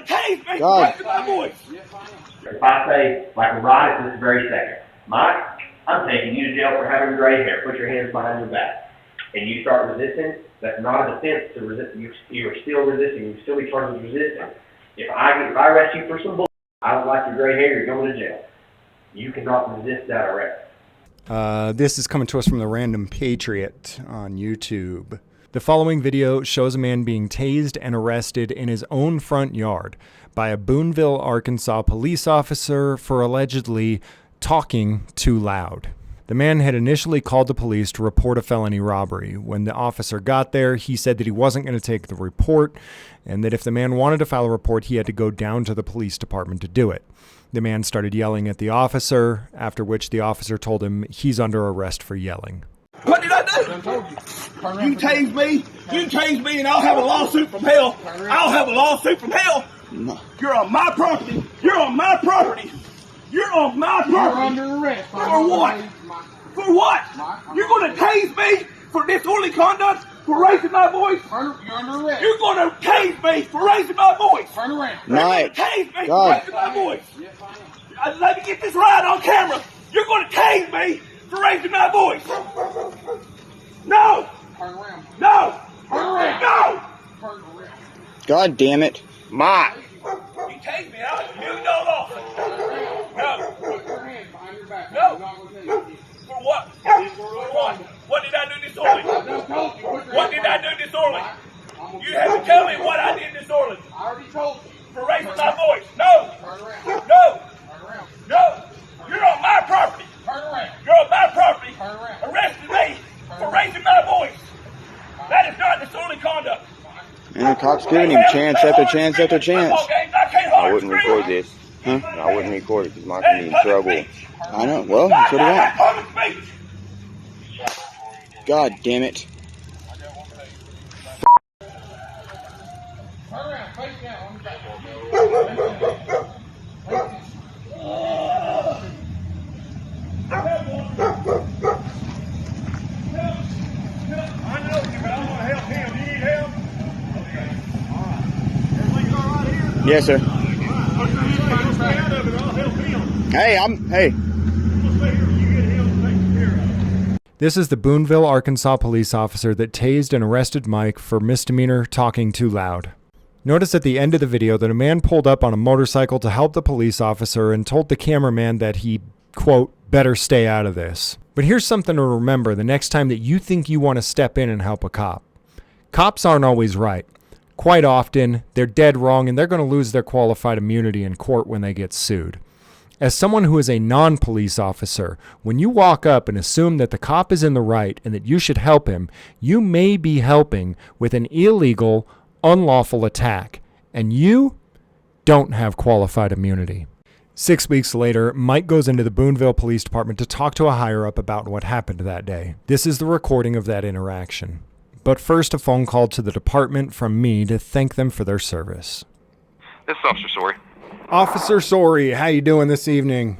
Mike. God. If I say, like right at this very second, Mike, I'm taking you to jail for having gray hair. Put your hands behind your back. And you start resisting, that's not a defense to resist. You are still resisting. You still be charged with resisting. If I arrest you for some bull, I don't like your gray hair, you're going to jail. You cannot resist that arrest. This is coming to us from the Random Patriot on YouTube. The following video shows a man being tased and arrested in his own front yard by a BooneVille, Arkansas police officer for allegedly talking too loud. The man had initially called the police to report a felony robbery. When the officer got there, he said that he wasn't going to take the report and that if the man wanted to file a report, he had to go down to the police department to do it. The man started yelling at the officer, after which the officer told him he's under arrest for yelling. What did I do? You tased me and I'll have a lawsuit from hell. I'll have a lawsuit from hell. No. You're on my property. You're on my property. You're on my property. You're under arrest. For what? For what? You're going to tase me for disorderly conduct, for raising my voice? You're under arrest. You're going to tase me for raising my voice. Turn around. Mike. You're going to tase me God. for raising my voice. Let me get this right on camera. You're going to tase me for raising my voice. No. Turn around. No. Turn around. No. Turn around. God damn it. Mike. You tased me out. You don't offer. No. Put your hands behind your back. No. I'm not gonna tell you. For what? For what? What did I do disorderly? I just told you. Put your What hands did I do disorderly? You have to tell me what I did disorderly. I already told you. For raising my voice. No. Turn around. No. Turn around. No. You're on my property. Turn around. You're on my property. Turn around. Arresting me for raising my voice. That is not disorderly conduct. And the cop's giving him chance after chance after chance. I wouldn't record this. Huh? I wouldn't record it because Mike would be in trouble. I know. Well, that's what I want. God damn it. Turn around. Face down. On your back. I know you, but I want to help him. You need help? Okay. All right. Everything's all right here? Yes, sir. Put your hands behind your back. I'll help him. Hey. We'll stay here. You get him taken care of. This is the BooneVille, Arkansas police officer that tased and arrested Mike for misdemeanor talking too loud. Notice at the end of the video that a man pulled up on a motorcycle to help the police officer and told the cameraman that he, quote, better stay out of this. But here's something to remember the next time that you think you want to step in and help a cop. Cops aren't always right. Quite often, they're dead wrong and they're going to lose their qualified immunity in court when they get sued. As someone who is a non-police officer, when you walk up and assume that the cop is in the right and that you should help him, you may be helping with an illegal, unlawful attack, and you don't have qualified immunity. 6 weeks later, Mike goes into the BooneVille Police Department to talk to a higher-up about what happened that day. This is the recording of that interaction. But first, a phone call to the department from me to thank them for their service. This is Officer Sorry. Officer Sorry, how you doing this evening?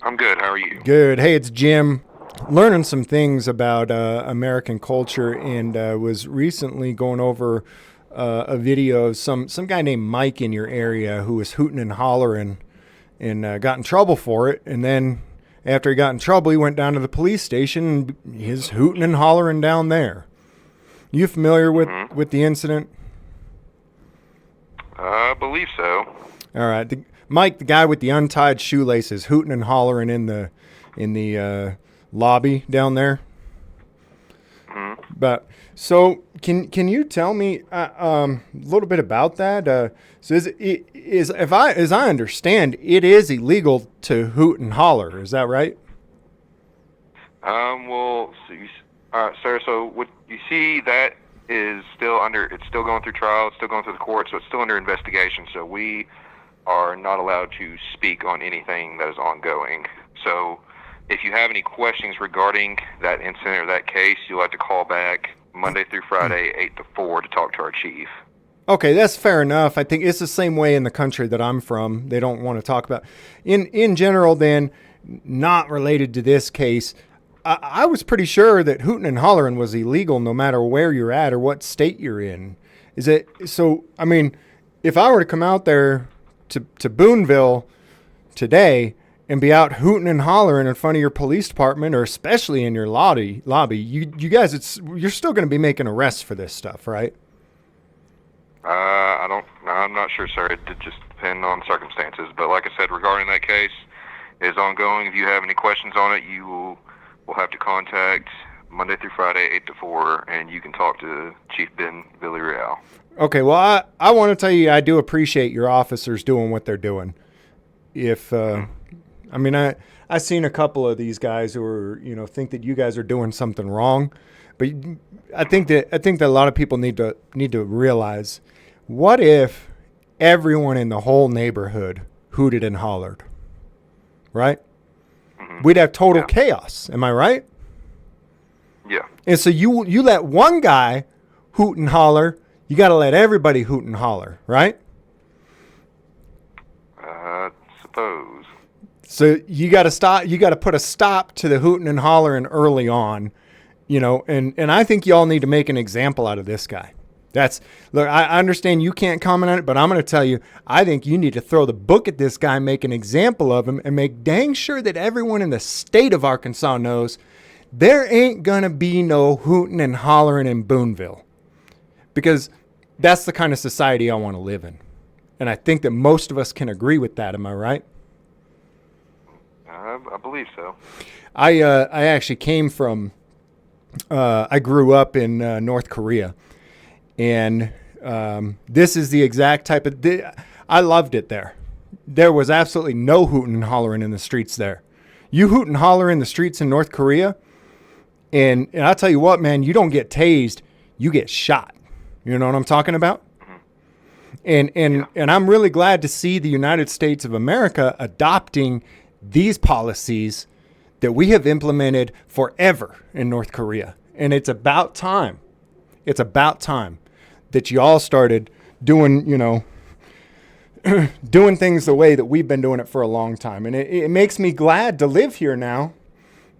I'm good. How are you? Good. Hey, it's Jim. Learning some things about American culture, and was recently going over a video of some guy named Mike in your area who was hooting and hollering and got in trouble for it. And then after he got in trouble, he went down to the police station and he's hooting and hollering down there. You familiar with the incident? I believe so. All right. Mike, the guy with the untied shoelaces, hooting and hollering in the lobby down there. Mm-hmm. But so can you tell me a little bit about that? So as I understand, it is illegal to hoot and holler. Is that right? Well, sir. So what you see that is it's still going through trial. It's still going through the court. So it's still under investigation. So we are not allowed to speak on anything that is ongoing. So if you have any questions regarding that incident or that case, you'll have to call back Monday through Friday, 8 to 4, to talk to our chief. Okay, that's fair enough. I think it's the same way in the country that I'm from. They don't want to talk about. In general, then, not related to this case, I was pretty sure that hooting and hollering was illegal no matter where you're at or what state you're in. Is it so? I mean, if I were to come out there to BooneVille today and be out hooting and hollering in front of your police department, or especially in your lobby, you guys, you're still going to be making arrests for this stuff, right? I'm not sure, sir. It did just depend on circumstances. But like I said, regarding that case, it is ongoing. If you have any questions on it, you will have to contact Monday through Friday, 8 to 4, and you can talk to Chief Ben Villarreal. Okay, well, I want to tell you, I do appreciate your officers doing what they're doing. I mean, I seen a couple of these guys who are, think that you guys are doing something wrong, but I think that a lot of people need to realize, what if everyone in the whole neighborhood hooted and hollered, right? Mm-hmm. We'd have total chaos. Am I right? Yeah. And so you let one guy hoot and holler, you got to let everybody hoot and holler, right? Suppose. So you got to stop. You got to put a stop to the hooting and hollering early on, And I think y'all need to make an example out of this guy. Look, I understand you can't comment on it, but I'm going to tell you, I think you need to throw the book at this guy, make an example of him, and make dang sure that everyone in the state of Arkansas knows there ain't going to be no hooting and hollering in BooneVille, because that's the kind of society I want to live in. And I think that most of us can agree with that. Am I right? I believe so. I actually came from, I grew up in North Korea. And this is the exact type of, I loved it there. There was absolutely no hooting and hollering in the streets there. You hoot and holler in the streets in North Korea, and I'll tell you what, man, you don't get tased, you get shot. You know what I'm talking about? And I'm really glad to see the United States of America adopting these policies that we have implemented forever in North Korea. And it's about time. It's about time that you all started doing, doing things the way that we've been doing it for a long time. And it makes me glad to live here now,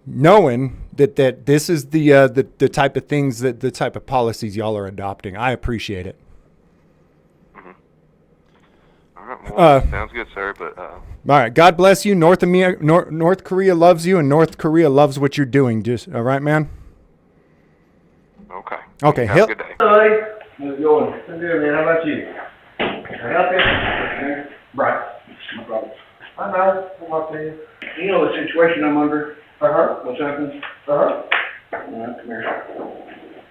knowing that this is the type of things, the type of policies y'all are adopting. I appreciate it. Well, sounds good, sir. But all right, God bless you. North Korea loves you, and North Korea loves what you're doing. Just all right, man. Okay. Have a good day. Hey, how's it going? I'm good, man. How about you? Help you? Right. No problem. I know. I'm up to you. You know the situation I'm under? What's happening? All right, come here.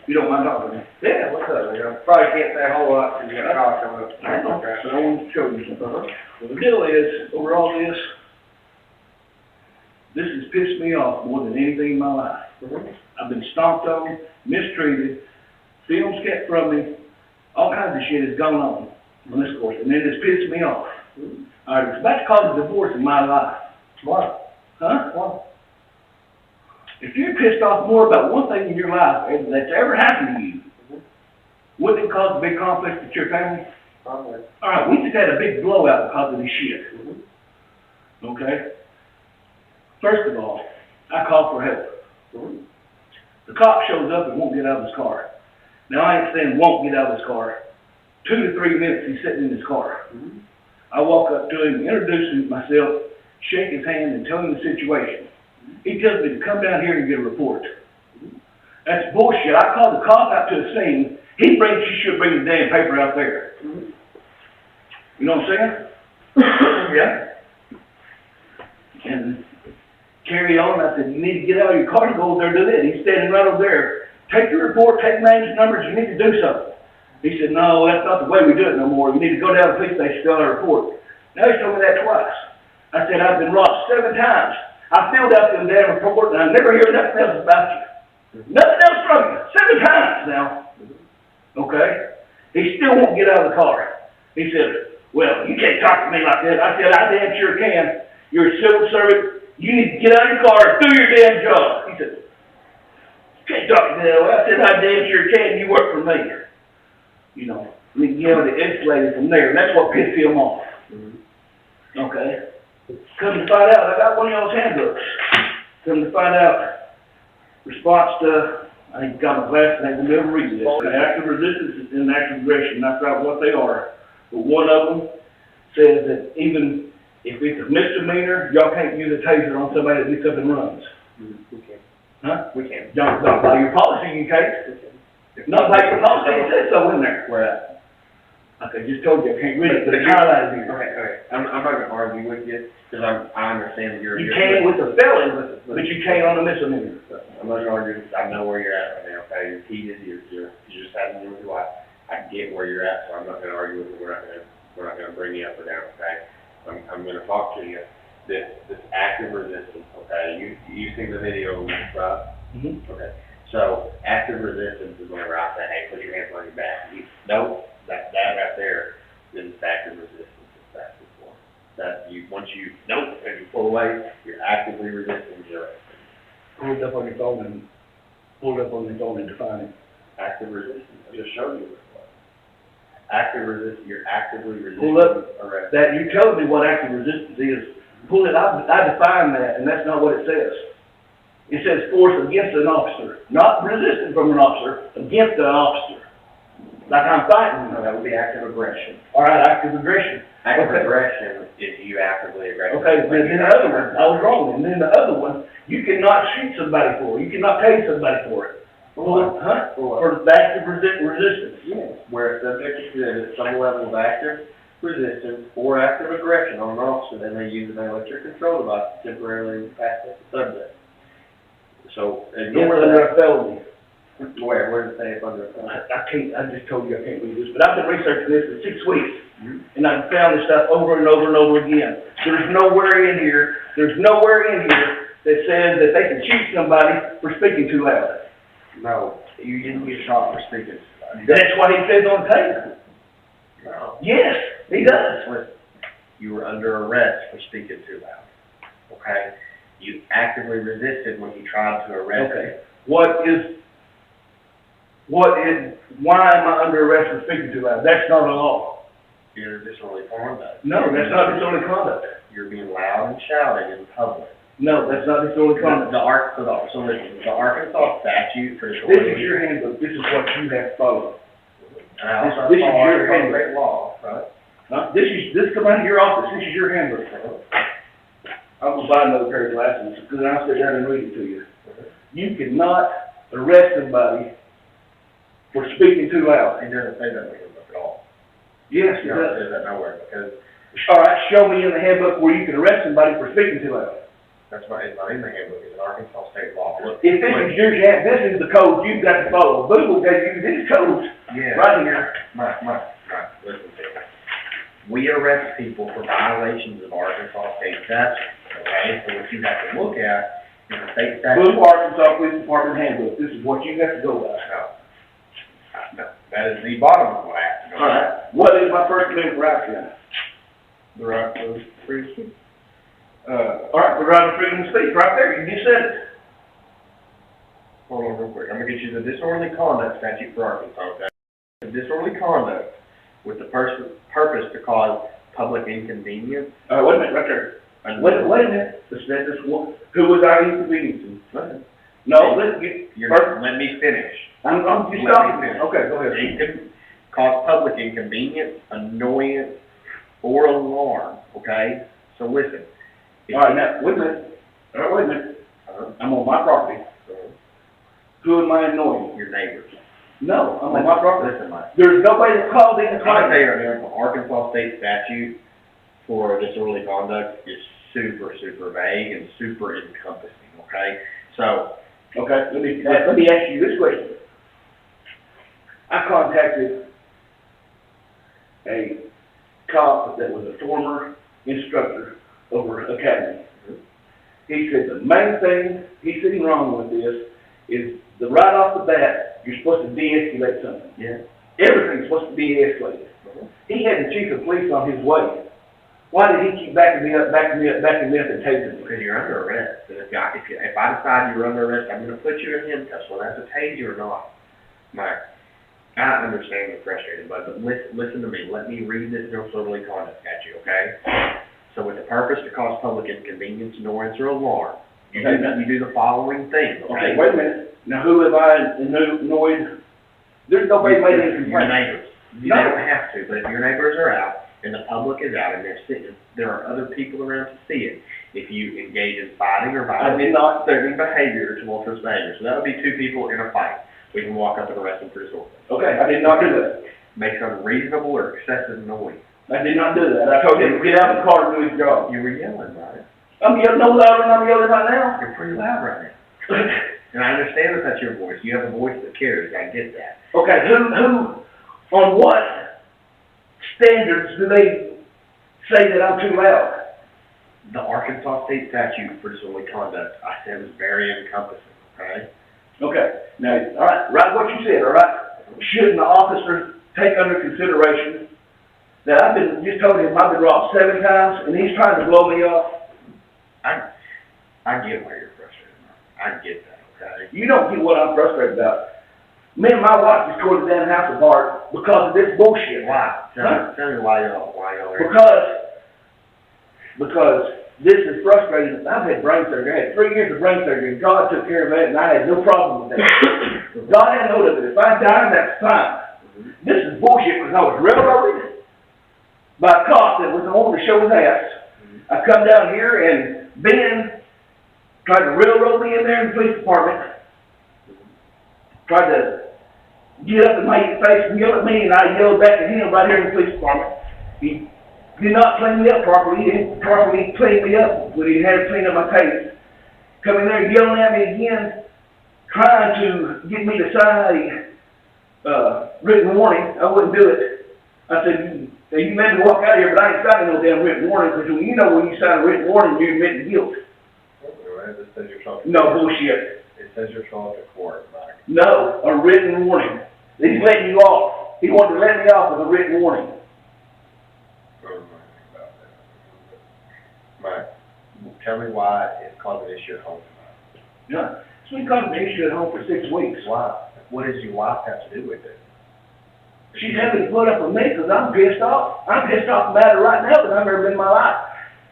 You don't mind talking? Yeah, what's up? I probably can't say a whole lot because you got a call coming up. I know, but I want to show you something. Well, the deal is, over all this has pissed me off more than anything in my life. I've been stomped on, mistreated, films kept from me, all kinds of shit has gone on this course, and then it's pissed me off. All right, it's about to cause a divorce in my life. Why? Huh? Why? If you're pissed off more about one thing in your life that's ever happened to you, wouldn't it cause a big conflict with your family? All right, we just had a big blowout because of this shit. Okay? First of all, I called for help. The cop shows up and won't get out of his car. Now, I ain't saying won't get out of his car. 2 to 3 minutes he's sitting in his car. I walk up to him, introduce myself, shake his hand, and tell him the situation. He tells me to come down here and get a report. That's bullshit. I called the cop out to the scene. He should bring the damn paper out there. You know what I'm saying? Yeah. And carry on. I said, you need to get out of your car and go over there and do that. He's standing right over there. Take your report, take names, numbers, you need to do something. He said, no, that's not the way we do it no more. You need to go down to the police station and fill out a report. Now he's told me that twice. I said, I've been robbed 7 times. I filled out the damn report and I never hear nothing else about you. Nothing else from you. 7 times now. Okay? He still won't get out of the car. He said, well, you can't talk to me like that. I said, I damn sure can. You're a civil servant. You need to get out of your car and do your damn job. He said, you can't talk to me that way. I said, I damn sure can. You work for me. You know, we can get it escalated from there. That's what pissed him off. Okay? Come to find out, I got one of y'all's handbooks. Come to find out, response to, I ain't got my glasses, I ain't gonna be able to read this. Active resistance and active aggression, not about what they are. but one of them says that even if it's a misdemeanor, y'all can't use a taser on somebody that gets up and runs. We can. Huh? We can. Not by your policy, you can't. Not by your policy, it says so in there. Where at? Okay, just told you, I can't read it, but it's highlighted here. Okay. I'm not gonna argue with you, because I understand that you're. You can with the felon, but you can't on a misdemeanor. I'm not gonna argue, I know where you're at right now, okay? You're heated, you're just having your life. I get where you're at, so I'm not gonna argue with you, we're not gonna bring you up or down, okay? I'm gonna talk to you. This active resistance, okay? You seen the video, right? Mm-hmm. Okay. So active resistance is whenever I say, hey, put your hands on your back. No, that right there is active resistance. It's active for. Once you and you pull away, you're actively resisting your arrest. Pull it up on your phone and define it. Active resistance. I just showed you what it was. Active resistance. You're actively resisting Pull up arrest. that, you're telling me what active resistance is. Pull it, I define that, and that's not what it says. It says force against an officer, not resisting from an officer, against an officer. Like I'm fighting. No, that would be active aggression. All right, active aggression. Active Okay. aggression is you actively aggressive. Okay, then the other one, I was wrong, and then the other one, you cannot shoot somebody for it, you cannot pay somebody for it. For what? Huh? For what? For the active resistance. Yes. Where it's subject to exhibit some level of active resistance or active aggression on an officer, then they use an electric control device to temporarily incapacitate the subject. So, It's under a felony. where does it say it's under a felony? I just told you I can't read this, but I've been researching this for 6 weeks, and I've found this stuff over and over and over again. There's nowhere in here that says that they can shoot somebody for speaking too loud. No, you didn't get shot for speaking. That's what he says on tape. No. Yes, he does. Listen, you were under arrest for speaking too loud, okay? You actively resisted when he tried to arrest you. Okay. Why am I under arrest for speaking too loud? That's not a law. You're disorderly conduct. No, that's not disorderly conduct. You're being loud and shouting in public. No, that's not disorderly conduct. So listen, the Arkansas statute for This disorderly. is your handbook. This is what you have to follow. And I also this is follow your Arkansas handbook. state law, right? Huh? This come out of your office. This is your handbook. I'm gonna buy another pair of glasses, because I'll sit down and read it to you. You cannot arrest somebody for speaking too loud. It doesn't say that in the handbook at all. Yes, it It does. says that nowhere, because All right, show me in the handbook where you can arrest somebody for speaking too loud. it's not in the handbook, it's an Arkansas state law. Look, If this is your, this is the code you've got to follow. BooneVille gave you these codes yeah. right here. Mike, listen to me. We arrest people for violations of Arkansas state statute, okay? So what you have to look at is the state statute. BooneVille, Arkansas Police Department handbook. This is what you have to go by. No, that is the bottom of what I have to go. All right. What is my First Amendment right then? The right to free speech. All right, the right of freedom of speech, right there. You just said it. Hold on real quick. I'm gonna get you the disorderly conduct statute for Arkansas, okay? The disorderly conduct with the purpose to cause public inconvenience. All right, wait a minute, right there. Wait a minute. Who was I inconveniencing? No, let me finish. I'm just Let me stopping. finish. Okay, go ahead. It can cause public inconvenience, annoyance, or alarm, okay? So listen. All right, now, wait a minute. All right, wait a minute. I'm on my property. Who am I annoying? Your neighbors. No, I'm on my property. Listen, Mike. There's nobody that called in to I'm gonna claim. tell you right now, the Arkansas state statute for disorderly conduct is super, super vague and super encompassing, okay? So, Okay, let me ask you this question. I contacted a cop that was a former instructor over Academy. He said the main thing he's sitting wrong with this is the right off the bat, you're supposed to de-escalate something. yeah. Everything's supposed to be de-escalated. He had the chief of police on his way. Why did he keep backing me up, and tasing me? Because you're under arrest. And if I decide you're under arrest, I'm gonna put you in handcuffs, whether that's a taser or not. Mike, I understand you're frustrated, but listen to me. Let me read this disorderly conduct at you, okay? So with the purpose to cause public inconvenience, annoyance, or alarm, you do the following thing, okay? Okay, wait a minute. Now, who have I annoyed? There's nobody made any Your complaint. neighbors. You don't have to, but if your neighbors are out and the public is out and they're sitting, there are other people around to see it. If you engage in fighting or violent, not disturbing behavior or tumultuous behavior, so that would be two people in a fight. We can walk up and arrest them for disorder. Okay, I did not do that. Makes unreasonable or excessive noise. I did not do that. I told him to get out of the car and do his job. You were yelling, right? I'm yelling no louder than I'm yelling right now. You're pretty loud right now. And I understand that that's your voice. You have a voice that carries. I get that. Okay, who, on what standards do they say that I'm too loud? The Arkansas state statute for disorderly conduct, I said, was very encompassing, okay? Okay, now, all right what you said, all right? Shouldn't the officer take under consideration that just told him I've been robbed 7 times and he's trying to blow me off? I get why you're frustrated. I get that, okay? You don't get what I'm frustrated about. Me and my wife just tore the damn house apart because of this bullshit. Why? Tell me why y'all are. Because this is frustrating. I've had brain surgery. I had 3 years of brain surgery. God took care of that, and I had no problem with that. God had no of it. If I died, that's fine. This is bullshit because I was railroaded by a cop that was wanting to show his ass. I come down here, and Ben tried to railroad me in there in the police department. Tried to get up in my face and yell at me, and I yelled back at him right here in the police department. He did not clean me up properly. He didn't properly clean me up when he had to clean up my case. Coming there yelling at me again, trying to get me to sign a written warning. I wouldn't do it. I said, you made me walk out of here, but I ain't signing no damn written warning, because you know when you sign a written warning, you're admitting guilt. It says you're talking. No bullshit. It says you're talking to court, Mike. No, a written warning. He's letting you off. He wanted to let me off with a written warning. Mike, tell me why it's causing an issue at home tonight. Yeah, it's been causing an issue at home for 6 weeks. Why? What does your wife have to do with it? She's having to put up with me because I'm pissed off. I'm pissed off about it right now than I've ever been in my life.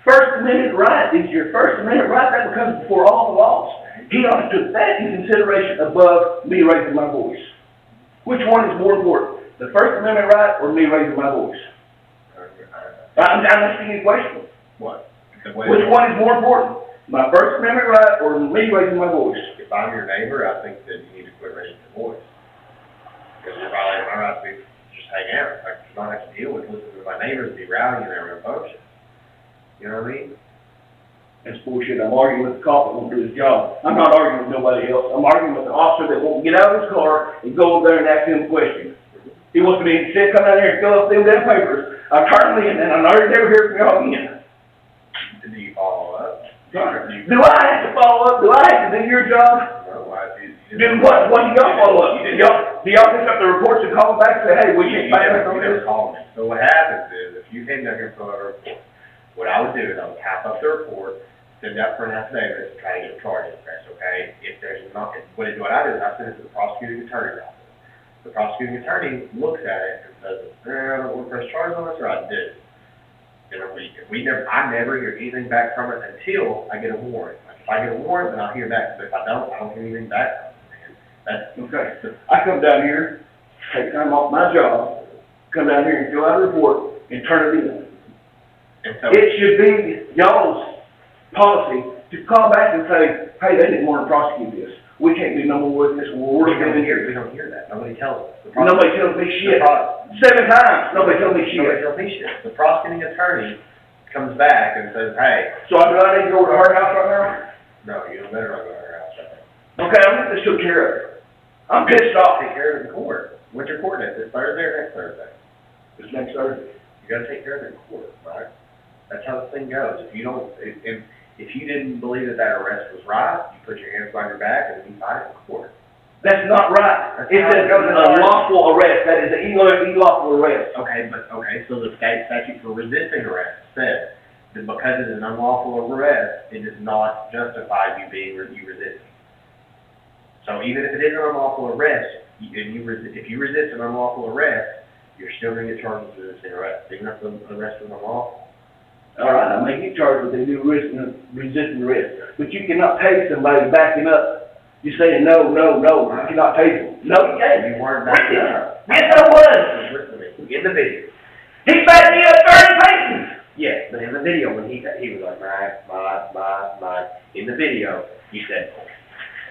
First Amendment right is your First Amendment right. That becomes before all the laws. He ought to put that in consideration above me raising my voice. Which one is more important? The First Amendment right or me raising my voice? I'm asking you a question. What? Which one is more important? My First Amendment right or me raising my voice? If I'm your neighbor, I think that you need to quit raising your voice. Because you're violating my right to just hang out. I do not have to deal with listening to my neighbors be rowdy and their emotions. You know what I mean? That's bullshit. I'm arguing with the cop that won't do his job. I'm not arguing with nobody else. I'm arguing with the officer that won't get out of his car and go over there and ask him questions. He wants me to sit, come down here and fill up them damn papers. I turn him in and I never hear from y'all again. Do you follow up? Do I have to follow up? Do I have to do your job? No, Do what? What do y'all follow up? Do y'all pick up the reports and call back and say, hey, we can't find us on this? Call me. So what happens is, if you came down here and filled out a report, what I would do is I would tap up the report, send out for an affidavit, and try to get a charge press, okay? If there's not, what I do is I send it to the prosecuting attorney's office. The prosecuting attorney looks at it and says, I don't want to press charges on this, or I do. And I never hear anything back from it until I get a warrant. Like if I get a warrant, then I'll hear back. But if I don't hear anything back from it, that's okay. I come down here, take time off my job, come down here and fill out a report and turn it in. And so it should be y'all's policy to call back and say, hey, they didn't want to prosecute this. We can't do no more with this. we don't hear that. Nobody tells us. Nobody tells me shit. 7 times, nobody tells me shit. Nobody tells me shit. The prosecuting attorney comes back and says, hey. So do I need to go to her house right now? No, you don't better not go to her house right now. Okay, I'm going to took care of it. I'm pissed off. Take care of it in court. What's your court date? This Thursday or next Thursday? It's next Thursday. You got to take care of it in court, right? That's how this thing goes. If you didn't believe that arrest was right, you put your hands behind your back and you fight it in court. That's not right. It's an unlawful arrest. That is an unlawful arrest. Okay, so the state statute for resisting arrest says that because it is an unlawful arrest, it does not justify you resisting. So even if it is an unlawful arrest, if you resist an unlawful arrest, you're still going to get charged with resisting arrest, even if the arrest was unlawful. All right, I may get charged with resisting arrest, but you cannot pay somebody backing up. You're saying no, you cannot pay them. No, you can't. You weren't backing up. Yes, I was. Listen to me. In the video. He backed me up 30 paces. Yes, but in the video, when he was like, mine. In the video, you said,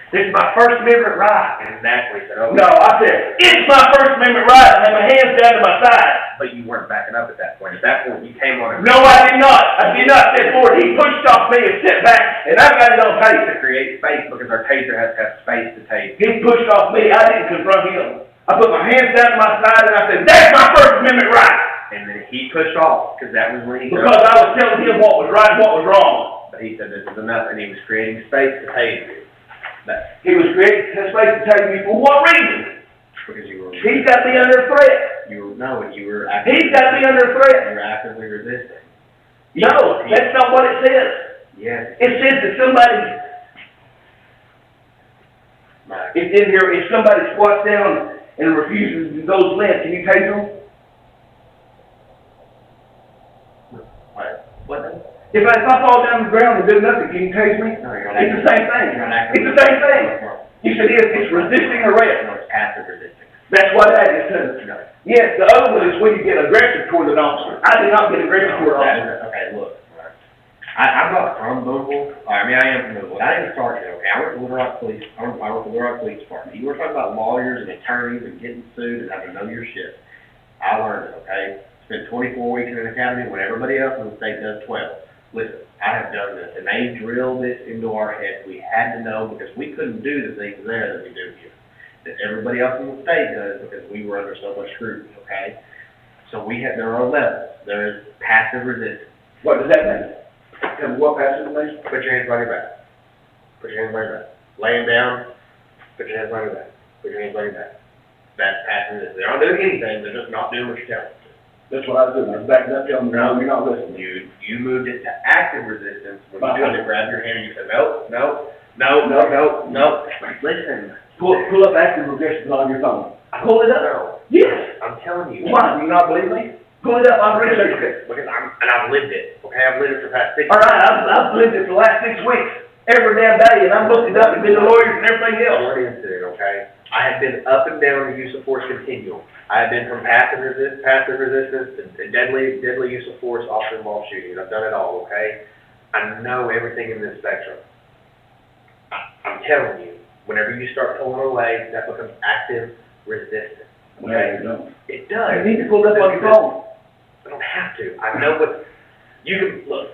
this is my First Amendment right. And that's what he said, oh. No, I said, it's my First Amendment right. I had my hands down to my side. But you weren't backing up at that point. At that point, you came on No, I did not. I did not step forward. He pushed off me and stepped back, and I got it on tape. to create space because our taser has to have space to tase. He pushed off me. I didn't confront him. I put my hands down to my side, and I said, that's my First Amendment right. And then he pushed off because that was when he Because I was telling him what was right and what was wrong. But he said this is enough, and he was creating space to tase you. He was creating a space to take me for what reason? Because you were. He's got me under threat. You were. He's got me under threat. You were actively resisting. No, that's not what it says. Yes. It says that somebody, it's in here, if somebody squats down and refuses to go limp, can you tase them? What? If I fall down the ground and do nothing, can you tase me? No, you're not. It's the same thing. It's the same thing. You said it's resisting arrest. No, it's passive resisting. That's what that is too. No. Yes, the other one is when you get aggressive toward an officer. I did not get aggressive toward an officer. Okay, look. I'm not from BooneVille. I am from BooneVille. I didn't start here, okay? I work for Little Rock Police. I work for Little Rock Police Department. You were talking about lawyers and attorneys and getting sued and having to know your shit. I learned it, okay? Spent 24 weeks in an academy when everybody else in the state does 12. Listen, I have done this, and they drilled this into our heads. We had to know because we couldn't do the things there that we do here, that everybody else in the state does because we were under so much scrutiny, okay? So there are levels. There is passive resistance. What does that mean? Tell me what passive means? Put your hands behind your back. Put your hands behind your back. Laying down, put your hands behind your back. Put your hands behind your back. That's passive resistance. They're not doing anything, they're just not doing what you're telling them. That's what I was doing. I was backing up telling them, no, you're not listening. You moved it to active resistance when you tried to grab your hand and you said, no. Listen. Pull up active resistance on your phone. Pull it up. No. Yes. I'm telling you. Why? Do you not believe me? Pull it up. I've researched it. Because I've lived it. Okay, I've lived it for the past 6 All right, I've lived it for the last 6 weeks. Every damn day, and I've looked it up and been to lawyers and everything else. One incident, okay? I have been up and down the use of force continuum. I have been from passive resistance to deadly use of force, officer-involved shootings. I've done it all, okay? I know everything in this spectrum. I'm telling you, whenever you start pulling away, that becomes active resistance. Okay? No, It does. you need to pull it up on your phone. I don't have to. I know what you can look.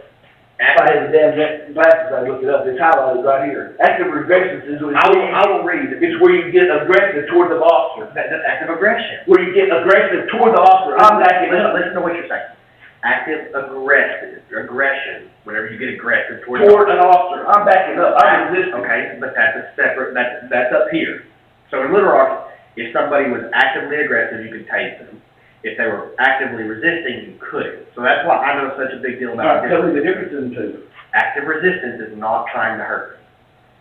If I had the damn glasses, I'd look it up. It's highlighted right here. Active resistance is when I will read. It's where you get aggressive toward the officer. That's active aggression. Where you get aggressive toward the officer. I'm backing up. Listen to what you're saying. Active aggression. Whenever you get aggressive toward an officer. I'm backing up. I'm resisting. Okay, but that's a separate. That's up here. So in Little Rock, if somebody was actively aggressive, you could tase them. If they were actively resisting, you couldn't. So that's why I know such a big deal about this. Tell me the difference in the two. Active resistance is not trying to hurt.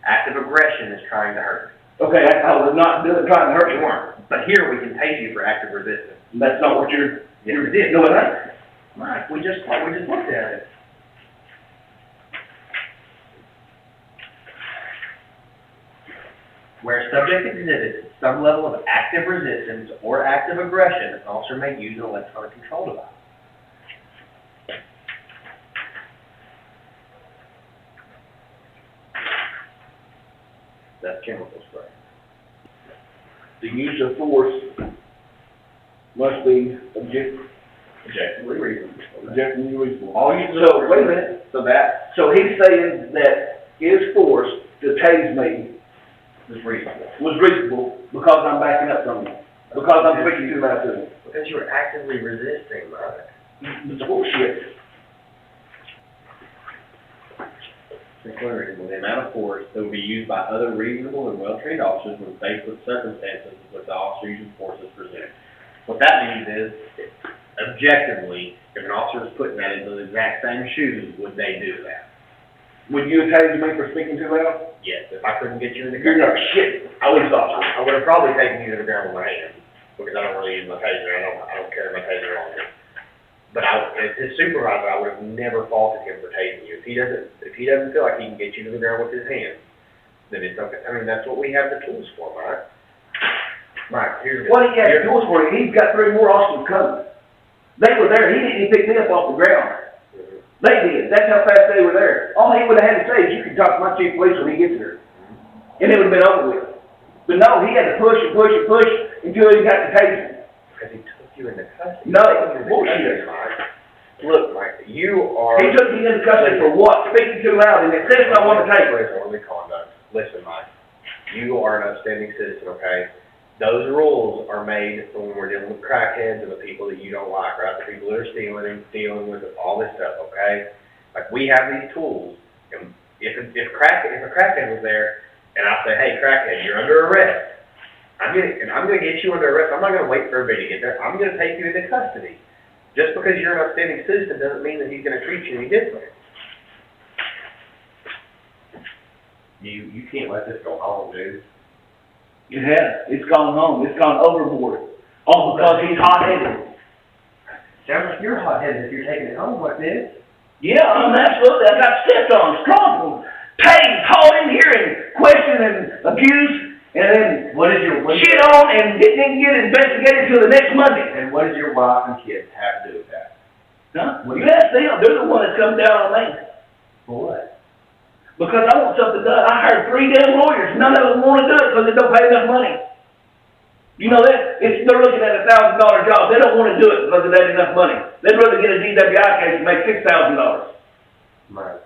Active aggression is trying to hurt. Okay, I was not trying to hurt you. You weren't. But here we can tase you for active resistance. That's not what you're Yes, it is. doing, right? Right. We just looked at it. Where a subject exhibits some level of active resistance or active aggression, an officer may use an electronic control device. That's chemical spray. The use of force must be Objectively reasonable. objectively reasonable. All you So, wait a minute. So he's saying that his force to tase me is reasonable. was reasonable because I'm backing up from him. Because I'm speaking too loud to him. Because you were actively resisting, right? It's bullshit. The amount of force that would be used by other reasonable and well-trained officers when faced with circumstances with the officer using force as presented. What that means is, objectively, if an officer was putting that into the exact same shoes, would they do that? Would you tase me for speaking too loud? Yes, if I couldn't get you in the You're car. not shit. I would have thought so. I would have probably taken you to the ground with my hand, because I don't really use my taser. I don't carry my taser on me. But as his supervisor, I would have never faulted him for tasing you. If he doesn't feel like he can get you to the ground with his hands, then it's okay. I mean, that's what we have the tools for, Mike. Mike, here's What he has tools for, he's got 3 more officers coming. They were there, he didn't even pick me up off the ground. They did, that's how fast they were there. All he would have had to say is, you can talk to my chief of police when he gets here. And it would have been over with. But no, he had to push and push and push until he got the taser. Because he took you into custody. No, bullshit. Look, Mike, you are... He took me into custody for what? Speaking too loud, and it says I want to take it. Disorderly conduct. Listen, Mike, you are an upstanding citizen, okay? Those rules are made for when we're dealing with crackheads and the people that you don't like, right? The people that are stealing and dealing with all this stuff, okay? Like, we have these tools, and if a crackhead was there, and I say, hey, crackhead, you're under arrest, I'm gonna get you under arrest. I'm not gonna wait for everybody to get there. I'm gonna take you into custody. Just because you're an upstanding citizen doesn't mean that he's gonna treat you any different. You can't let this go home, dude. It has. It's gone home. It's gone overboard. All because he's hot-headed. Sounds like you're hot-headed if you're taking it home like this. Yeah, absolutely. I got stepped on, strong, tased, hauled in here, and questioned and abused, and then shit on, and didn't get investigated until the next Monday. And what does your wife and kids have to do with that? Huh? You ask them. They're the one that comes down on me. For what? Because I want something done. I hired 3 damn lawyers. None of them want to do it because they don't pay enough money. You know that? They're looking at a $1,000 job. They don't want to do it because it ain't enough money. They'd rather get a DWI case and make $6,000. Right.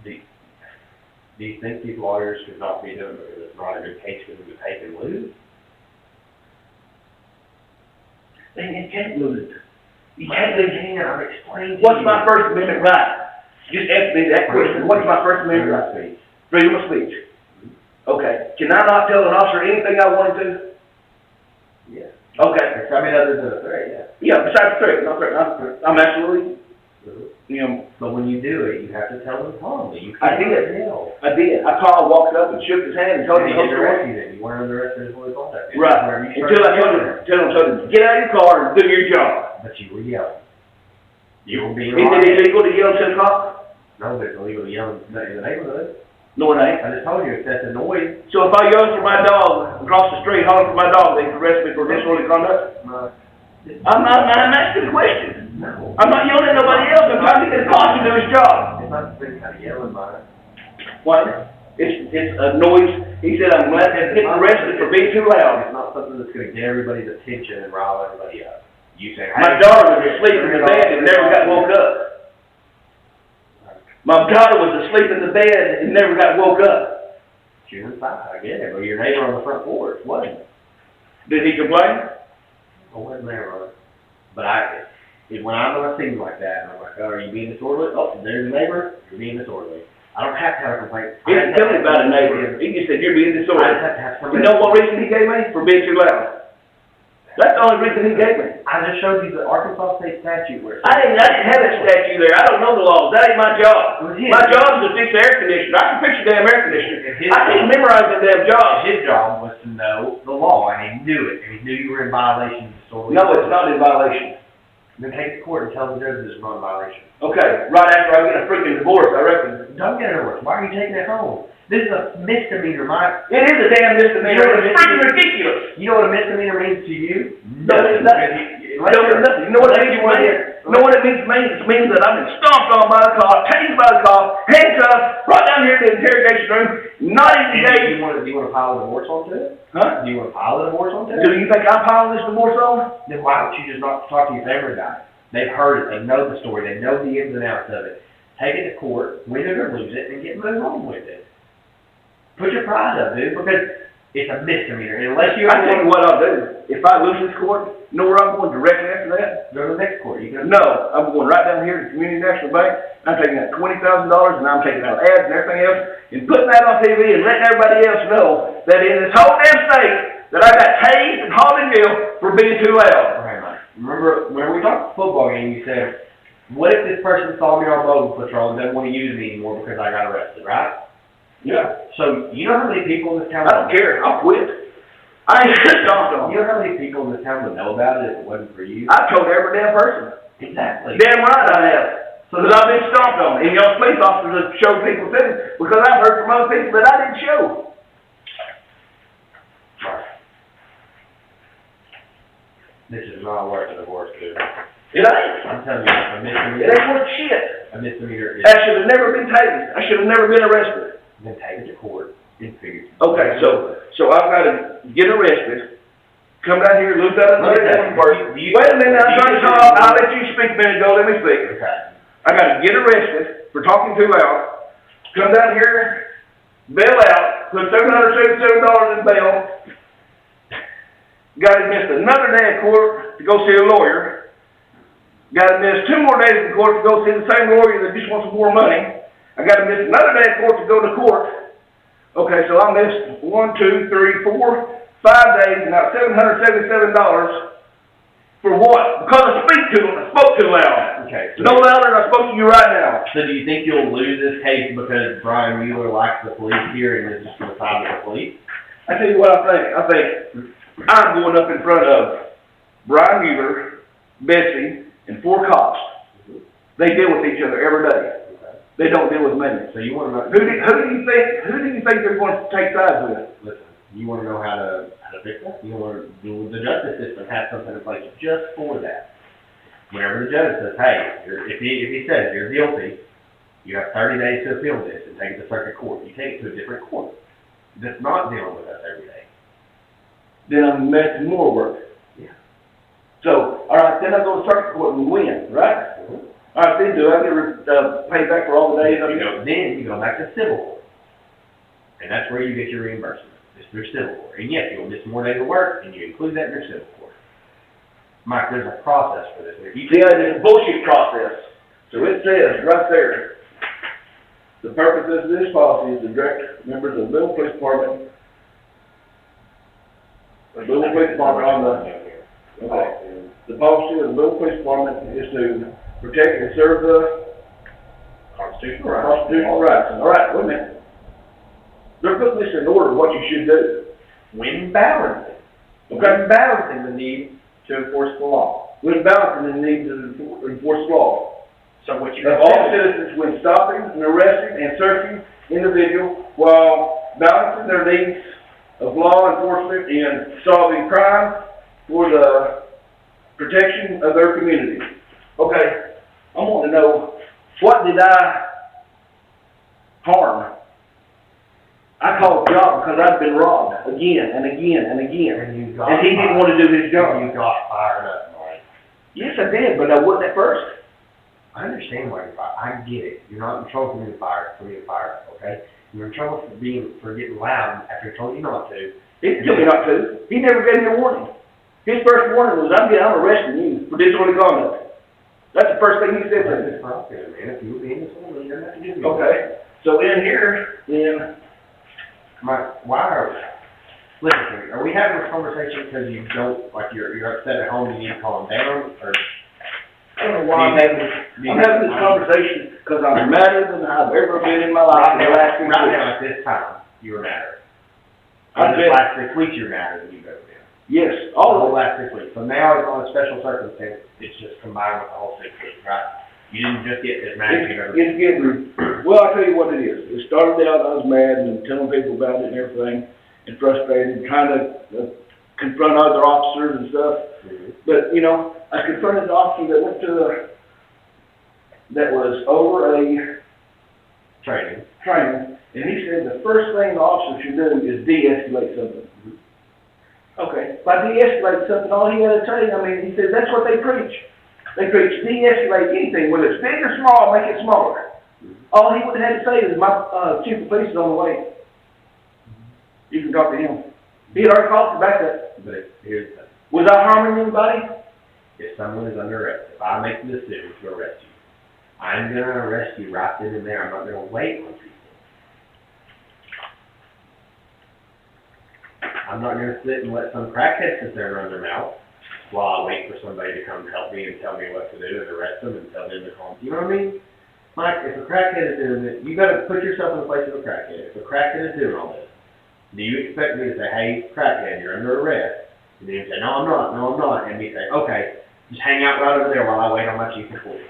Do you think these lawyers should not be doing it because it's not a good case for them to take and lose? They can't lose it. You can't lose it. I'm explaining to you. What's my First Amendment right? Just ask me that question. What's my First Amendment right? Freedom of speech. Okay. Can I not tell an officer anything I wanted to? Yeah. Okay. I mean, other than a threat, yeah. Yeah, besides threat. No threat. I'm absolutely, But when you do it, you have to tell them calmly. I did. I called, walked up and shook his hand and told him to arrest you then. You weren't under arrest for disorderly conduct. Right. Until I told him, get out of your car and do your job. But you were yelling. You were being Is it illegal to yell at 10 o'clock? No, but it's illegal to yell in the neighborhood. No, it ain't. I just told you, it's that noise. So if I yell for my dog across the street, holler for my dog, they can arrest me for disorderly conduct? No. I'm asking a question. No. I'm not yelling at nobody else. I'm trying to get the cops to do his job. It's not the kind of yelling, Mike. What? It's a noise. He said I'm getting arrested for being too loud. It's not something that's going to get everybody's attention and rile everybody up. You say, My daughter was asleep in the bed and never got woke up. My daughter was asleep in the bed and never got woke up. June 5, I get it. Well, your neighbor on the front porch, wasn't it? Did he complain? I wasn't there, Ron. But when I'm on a scene like that, and I'm like, oh, are you being disorderly? Oh, there's a neighbor, you're being disorderly. I don't have to have a complaint. He didn't tell me about a neighbor. He just said, you're being I disorderly. just have to have somebody. You know what reason he gave me? For being too loud. That's the only reason he gave me. I just showed you the Arkansas state statute where I didn't have that statue there. I don't know the laws. That ain't my job. My job is to fix the air conditioner. I can fix your damn air conditioner. I can't memorize the damn job. His job was to know the law, and he knew it, and he knew you were in violation of disorderly. No, it's not in violation. Then take it to court and tell the judge it's not in violation. Okay, right after I get a freaking divorce, I reckon. Don't get it over. Why are you taking it home? This is a misdemeanor, Mike. It is a damn misdemeanor. It's freaking ridiculous. You know what a misdemeanor means to you? No, it's nothing. No, it's nothing. You know what that means to me? You know what it means to me? It means that I've been stomped on by the cop, tased by the cop, handcuffed, brought down here to the interrogation room, not even engaged. Do you want to file a divorce onto it? Huh? Do you want to file a divorce onto it? Do you think I'm piling this divorce on? Then why don't you just not talk to your family about it? They've heard it. They know the story. They know the ins and outs of it. Take it to court, win it or lose it, and get moved on with it. Put your pride up, dude, because it's a misdemeanor. And unless you... I tell you what I'll do. If I lose this court, you know where I'm going directly after that? Go to the next court. No, I'm going right down here to Community National Bank. I'm taking out $20,000 and I'm taking out ads and everything else and putting that on TV and letting everybody else know that in this whole damn state that I got tased and hauled in jail for being too loud. Okay, Mike. Remember, when we talked football game, you said, what if this person saw me on mobile patrol and doesn't want to use me anymore because I got arrested, right? Yeah. So, you know how many people in this town... I don't care. I'll quit. I ain't stomped on. You know how many people in this town would know about it if it wasn't for you? I told every damn person. Exactly. Damn right I have. Because I've been stomped on. And y'all police officers have showed people too. Because I've heard from other people that I didn't show. Right. This is not worth a divorce, dude. It ain't. I'm telling you, a It misdemeanor, ain't worth shit. a misdemeanor is I should have never been tased. I should have never been arrested. been taken to court and figured. Okay, so I've got to get arrested, come down here, look at another one first. Wait a minute, I'm trying to talk. I'll let you speak a minute ago. Let me speak. Okay. I got to get arrested for talking too loud, come down here, bail out, put $777 in bail. Got to miss another day in court to go see a lawyer. Got to miss 2 more days in court to go see the same lawyer that just wants more money. I got to miss another day in court to go to court. Okay, so I missed 1, 2, 3, 4, 5 days, and now $777 for what? Because I spoke too loud. Okay. No louder than I spoke to you right now. So do you think you'll lose this case because Brian Mueller likes the police here and is just going to side with the police? I tell you what I think. I think I'm going up in front of Brian Mueller, Bessie, and 4 cops. They deal with each other every day. They don't deal with me. So you want to know Who do you think they're going to take sides with? Listen, you want to know how to fix that? You want to do the justice system have something in place just for that. Whenever the judge says, hey, if he says you're guilty, you have 30 days to appeal this and take it to circuit court. You take it to a different court that's not dealing with us every day. Then I'm making more work. Yeah. So, all right, then I go to circuit court and win, right? Mm-hmm. All right, then do I get paid back for all the days? Then you go back to civil court, and that's where you get your reimbursement. It's through civil court, and yes, you'll miss more days of work, and you include that in your civil court. Mike, there's a process for this. If you See, it's a bullshit process. So it says right there, the purpose of this policy is to direct members of the BooneVille Police Department, the policy of the BooneVille Police Department is to protect and serve the constitutional rights. constitutional rights. All right, wait a minute. They're putting this in order, what you should do. When balancing. When balancing the need to enforce the law. When balancing the need to enforce law. So what you Of all citizens when stopping and arresting and searching individual while balancing their needs of law enforcement and solving crime for the protection of their community. Okay, I want to know, what did I harm? I called a job because I'd been robbed again and again and again. And he didn't want to do his job. You got fired up, Mike. Yes, I did, but I wasn't at first. I understand why you're fired. I get it. You're not in trouble for being fired, okay? You're in trouble for getting loud after he told you not to. He told me not to. He never gave me a warning. His first warning was, I'm arresting you for disorderly conduct. That's the first thing he said to me. Okay, man. If you were being disorderly, you don't have to do it. Okay, so in here, then, Mike, listen to me. Are we having this conversation because you don't, like, you're upset at home and you need to calm down, or? I don't know why I'm having this conversation, because I'm madder than I've ever been in my life in the last 6 weeks. Right now, at this time, you're madder. I In bet. the last 6 weeks, you're madder than you've ever been. Yes, The whole all of it. last 6 weeks. So now it's on a special circumstance, it's just combined with the whole 6 weeks, right? You didn't just get this mad as you've ever been. It's getting, well, I'll tell you what it is. It started out, I was mad and telling people about it and everything, and frustrated, trying to confront other officers and stuff. Mhm. But, you know, I confronted the officer that went to that was over a Training. training, and he said the first thing the officer should do is de-escalate something. Okay, by de-escalate something, all he had to tell you, I mean, he said that's what they preach. They preach de-escalate anything, whether it's big or small, make it smaller. All he would have had to say is, my chief of police is on the way. You can talk to him. He had already called for backup. But here's the thing. Was I harming anybody? If someone is under arrest, if I make the decision to arrest you, I'm going to arrest you right then and there. I'm not going to wait on people. I'm not going to sit and let some crackhead sit there and run their mouth while I wait for somebody to come help me and tell me what to do and arrest them and tell them to calm. You know what I mean? Mike, if a crackhead is doing it, you got to put yourself in the place of a crackhead. If a crackhead is doing all this, do you expect me to say, hey, crackhead, you're under arrest? And then you say, no, I'm not. And me say, okay, just hang out right over there while I wait on my chief of police.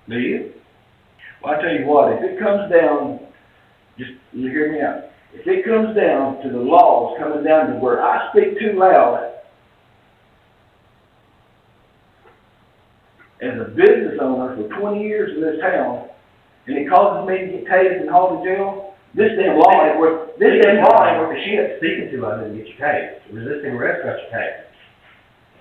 Do you? Well, I tell you what, if it comes down, just, you hear me out. If it comes down to the laws coming down to where I speak too loud, as a business owner for 20 years in this town, and it causes me to get tased and hauled to jail, this damn law ain't worth the shit. Speaking to us and get you tased. Resisting arrest got you tased.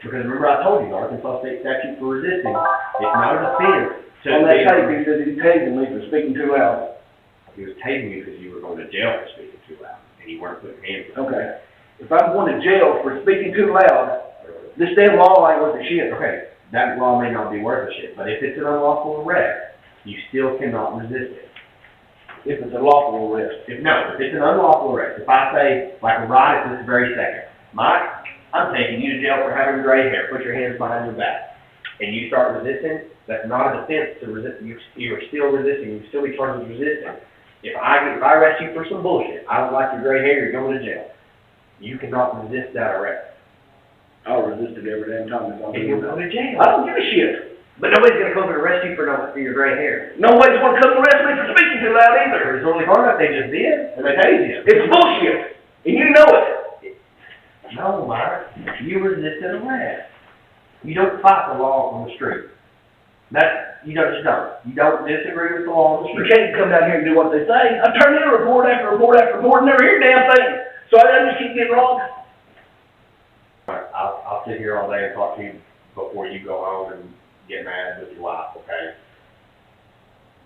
Because remember I told you, the Arkansas State statute for resisting, it's not an offense to On that tape, he said he's tasing me for speaking too loud. He was tasing you because you were going to jail for speaking too loud, and you weren't putting hands on you. Okay. If I'm going to jail for speaking too loud, this damn law ain't worth the shit. Okay, that law may not be worth a shit, but if it's an unlawful arrest, you still cannot resist it. If it's a lawful arrest. If it's an unlawful arrest, if I say, like right at this very second, Mike, I'm taking you to jail for having gray hair, put your hands behind your back, and you start resisting, that's not a defense to resist, you are still resisting, you can still be charged with resisting. If I arrest you for some bullshit, I don't like your gray hair, you're going to jail. You cannot resist that arrest. I'll resist it every damn time. And you'll go to jail. I don't give a shit. But nobody's going to come and arrest you for your gray hair. Nobody's going to come arrest me for speaking too loud either. It's only hard enough they just did, and they tased you. It's bullshit, and you know it. No, Myra, you resisted arrest. You don't fight the law on the street. You just don't. You don't disagree with the law on the You street. can't come down here and do what they say. I turn in a report after report after report and never hear a damn thing. So I just keep getting wrong. I'll sit here all day and talk to you before you go home and get mad with your wife, okay?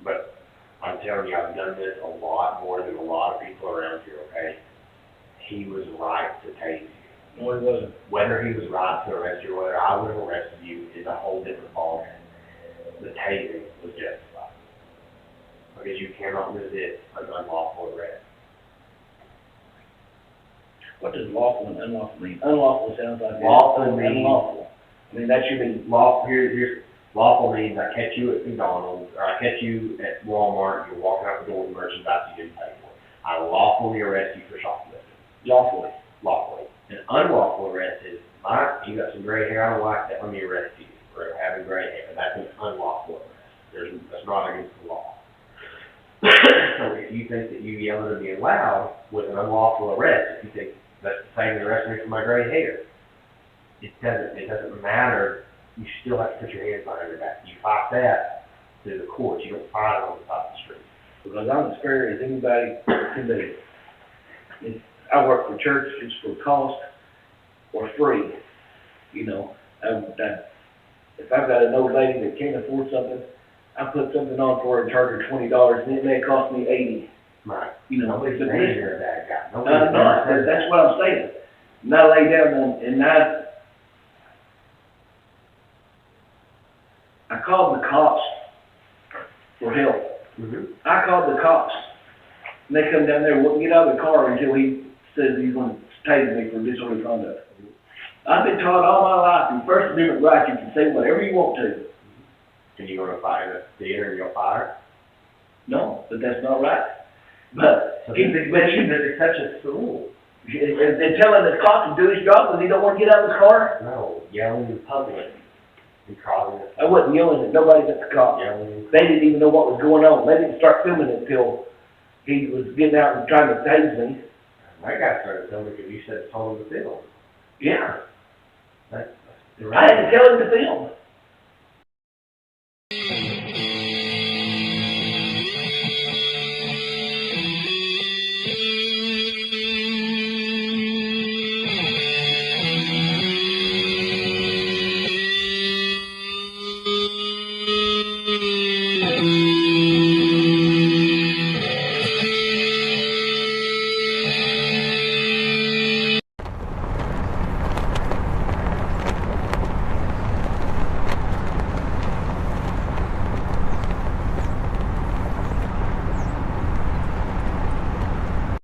But I'm telling you, I've done this a lot more than a lot of people around here, okay? He was right to tase you. No, he wasn't. Whether he was right to arrest you or whether I would have arrested you is a whole different ballgame. The tasing was justified. Because you cannot resist an unlawful arrest. What does lawful and unlawful mean? Unlawful sounds like Lawful means- unlawful. I mean, that should be Here's lawful means I catch you at McDonald's, or I catch you at Walmart, you're walking out the door with merchandise you didn't pay for. I lawfully arrest you for shoplifting. lawfully. Lawfully. An unlawful arrest is, Mike, you got some gray hair, I don't like that, let me arrest you for having gray hair. That's an unlawful arrest. That's not against the law. So if you think that you yelling at me loud with an unlawful arrest, if you think that's the same as arresting me for my gray hair, it doesn't matter. You still have to put your hands behind your back. You fight that through the courts. You don't fight it on the side of the street. Because I'm as fair as anybody can be. If I work for churches for cost or free, you know. If I've got an old lady that can't afford something, I put something on for her and charge her $20, and it may cost me $80. Right. You know, Nobody's but saying this- you're a bad guy. No, Nobody's that's what I'm saying. And I lay down and I called the cops for help. Mm-hmm. I called the cops, and they come down there and wouldn't get out of the car until he says he's going to tase me for disorderly conduct. I've been taught all my life, in First Amendment rights, you can say whatever you want to. And you go to fight in a theater and you'll fire? No, but that's not right. But So he's there's exceptions to the rule. and telling the cop to do his job because he don't want to get out of his car. No, yelling in public and causing I wasn't yelling at nobody but the cop. yelling. They didn't even know what was going on. They didn't start filming it until he was getting out and trying to tase me. That guy started filming because you said told him to film. Yeah. That's I had to tell him to film.